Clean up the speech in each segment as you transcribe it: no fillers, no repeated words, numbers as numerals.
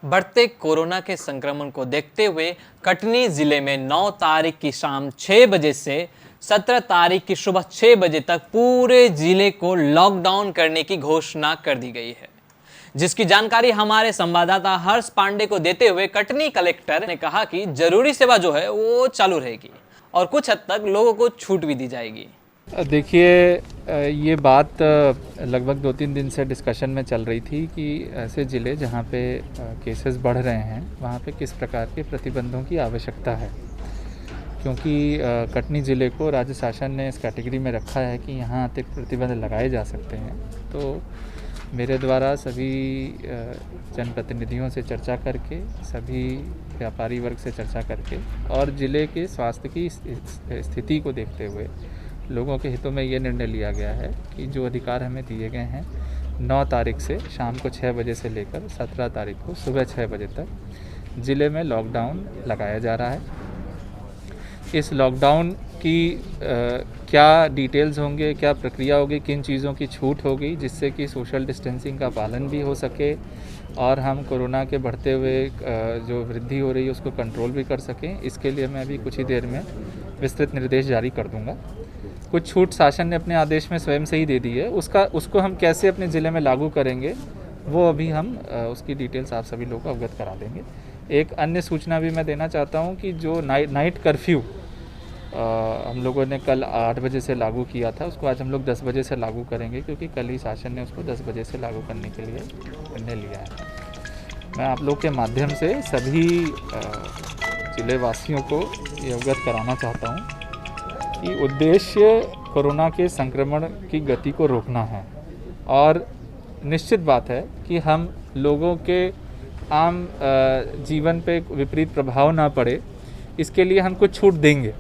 बढ़ते कोरोना के संक्रमण को देखते हुए कटनी जिले में 9 तारीख की शाम 6 बजे से 17 तारीख की सुबह 6 बजे तक पूरे जिले को लॉकडाउन करने की घोषणा कर दी गई है, जिसकी जानकारी हमारे संवाददाता हर्ष पांडे को देते हुए कटनी कलेक्टर ने कहा कि जरूरी सेवा जो है वो चालू रहेगी और कुछ हद तक लोगों को छूट भी दी जाएगी। देखिए, ये बात लगभग 2-3 दिन से डिस्कशन में चल रही थी कि ऐसे ज़िले जहाँ पे केसेस बढ़ रहे हैं वहाँ पे किस प्रकार के प्रतिबंधों की आवश्यकता है, क्योंकि कटनी ज़िले को राज्य शासन ने इस कैटेगरी में रखा है कि यहाँ अतिरिक्त प्रतिबंध लगाए जा सकते हैं। तो मेरे द्वारा सभी जनप्रतिनिधियों से चर्चा करके, सभी व्यापारी वर्ग से चर्चा करके और ज़िले के स्वास्थ्य की स्थिति को देखते हुए लोगों के हितों में ये निर्णय लिया गया है कि जो अधिकार हमें दिए गए हैं 9 तारीख से शाम को 6 बजे से लेकर 17 तारीख को सुबह 6 बजे तक ज़िले में लॉकडाउन लगाया जा रहा है। इस लॉकडाउन की क्या डिटेल्स होंगे, क्या प्रक्रिया होगी, किन चीज़ों की छूट होगी जिससे कि सोशल डिस्टेंसिंग का पालन भी हो सके और हम कोरोना के बढ़ते हुए जो वृद्धि हो रही है उसको कंट्रोल भी कर सकें, इसके लिए मैं अभी कुछ ही देर में विस्तृत निर्देश जारी कर दूंगा। कुछ छूट शासन ने अपने आदेश में स्वयं से ही दे दी है, उसको हम कैसे अपने ज़िले में लागू करेंगे वो अभी हम उसकी डिटेल्स आप सभी लोगों को अवगत करा देंगे। एक अन्य सूचना भी मैं देना चाहता हूँ कि जो नाइट कर्फ्यू हम लोगों ने कल 8 बजे से लागू किया था, उसको आज हम लोग 10 बजे से लागू करेंगे, क्योंकि कल ही शासन ने उसको 10 बजे से लागू करने के लिए निर्णय लिया है। मैं आप लोग के माध्यम से सभी ज़िले वासियों को ये अवगत कराना चाहता हूँ कि उद्देश्य कोरोना के संक्रमण की गति को रोकना है और निश्चित बात है कि हम लोगों के आम जीवन पे विपरीत प्रभाव ना पड़े, इसके लिए हम कुछ छूट देंगे।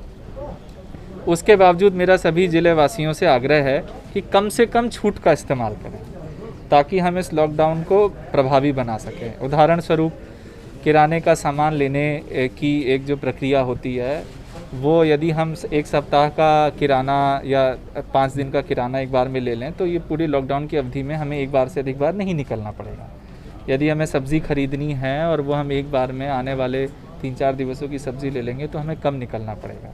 उसके बावजूद मेरा सभी ज़िले वासियों से आग्रह है कि कम से कम छूट का इस्तेमाल करें ताकि हम इस लॉकडाउन को प्रभावी बना सकें। उदाहरण स्वरूप किराने का सामान लेने की एक जो प्रक्रिया होती है वो यदि हम एक सप्ताह का किराना या 5 दिन का किराना एक बार में ले लें तो ये पूरी लॉकडाउन की अवधि में हमें एक बार से अधिक बार नहीं निकलना पड़ेगा। यदि हमें सब्ज़ी खरीदनी है और वो हम एक बार में आने वाले 3-4 दिवसों की सब्ज़ी ले लेंगे तो हमें कम निकलना पड़ेगा।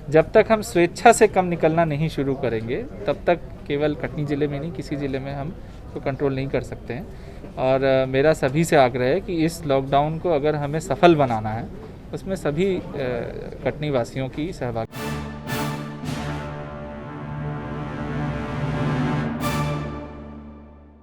जब तक हम स्वेच्छा से कम निकलना नहीं शुरू करेंगे तब तक केवल कटनी ज़िले में नहीं, किसी ज़िले में हम तो कंट्रोल नहीं कर सकते हैं। और मेरा सभी से आग्रह है कि इस लॉकडाउन को अगर हमें सफल बनाना है उसमें सभी कटनी वासियों की सहभागिता